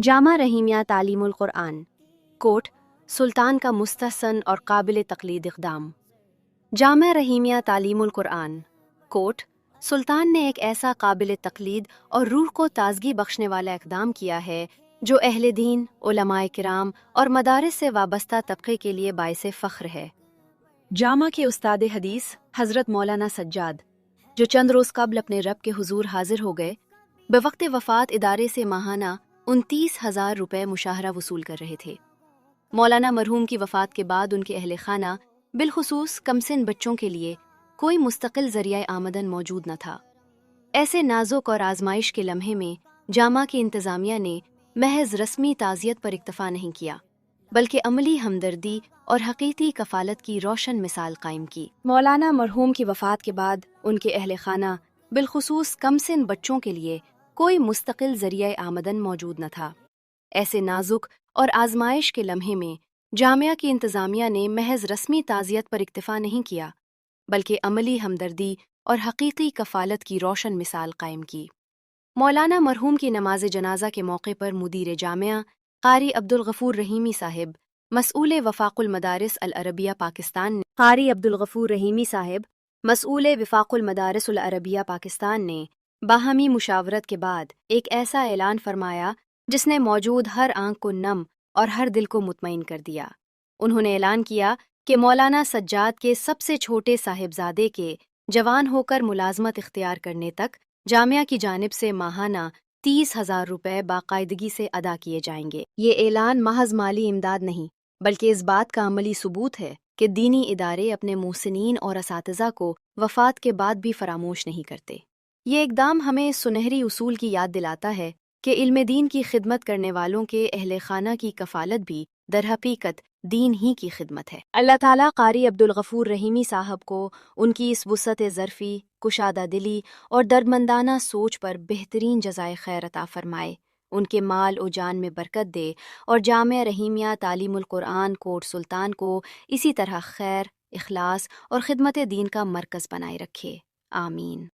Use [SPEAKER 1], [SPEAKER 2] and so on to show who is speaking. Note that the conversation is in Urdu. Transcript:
[SPEAKER 1] جامعہ رحیمیہ تعلیم القرآن کوٹ سلطان کا مستحسن اور قابل تقلید اقدام۔ جامعہ رحیمیہ تعلیم القرآن کوٹ سلطان نے ایک ایسا قابل تقلید اور روح کو تازگی بخشنے والا اقدام کیا ہے جو اہل دین، علماء کرام اور مدارس سے وابستہ طبقے کے لیے باعث فخر ہے۔ جامعہ کے استاد حدیث حضرت مولانا سجاد، جو چند روز قبل اپنے رب کے حضور حاضر ہو گئے، بوقت وفات ادارے سے ماہانہ 29,000 روپے مشاہرہ وصول کر رہے تھے۔ مولانا مرحوم کی وفات کے بعد ان کے اہل خانہ بالخصوص کمسن بچوں کے لیے کوئی مستقل ذریعہ آمدن موجود نہ تھا۔ ایسے نازک اور آزمائش کے لمحے میں جامعہ کی انتظامیہ نے محض رسمی تعزیت پر اکتفا نہیں کیا، بلکہ عملی ہمدردی اور حقیقی کفالت کی روشن مثال قائم کی۔ مولانا مرحوم کی وفات کے بعد ان کے اہل خانہ بالخصوص کمسن بچوں کے لیے کوئی مستقل ذریعہ آمدن موجود نہ تھا۔ ایسے نازک اور آزمائش کے لمحے میں جامعہ کی انتظامیہ نے محض رسمی تعزیت پر اکتفا نہیں کیا، بلکہ عملی ہمدردی اور حقیقی کفالت کی روشن مثال قائم کی۔ مولانا مرحوم کی نماز جنازہ کے موقع پر مدیر جامعہ قاری عبدالغفور رحیمی صاحب، مسئول وفاق المدارس العربیہ پاکستان نے وفاق المدارس العربیہ پاکستان نے باہمی مشاورت کے بعد ایک ایسا اعلان فرمایا جس نے موجود ہر آنکھ کو نم اور ہر دل کو مطمئن کر دیا۔ انہوں نے اعلان کیا کہ مولانا سجاد کے سب سے چھوٹے صاحبزادے کے جوان ہو کر ملازمت اختیار کرنے تک جامعہ کی جانب سے ماہانہ 30,000 روپے باقاعدگی سے ادا کیے جائیں گے۔ یہ اعلان محض مالی امداد نہیں، بلکہ اس بات کا عملی ثبوت ہے کہ دینی ادارے اپنے محسنین اور اساتذہ کو وفات کے بعد بھی فراموش نہیں کرتے۔ یہ اقدام ہمیں سنہری اصول کی یاد دلاتا ہے کہ علم دین کی خدمت کرنے والوں کے اہل خانہ کی کفالت بھی در حقیقت دین ہی کی خدمت ہے۔ اللہ تعالیٰ قاری عبدالغفور رحیمی صاحب کو ان کی اس وسعت ظرفی، کشادہ دلی اور دردمندانہ سوچ پر بہترین جزائے خیر عطا فرمائے، ان کے مال و جان میں برکت دے، اور جامعہ رحیمیہ تعلیم القرآن کوٹ سلطان کو اسی طرح خیر، اخلاص اور خدمت دین کا مرکز بنائے رکھے۔ آمین۔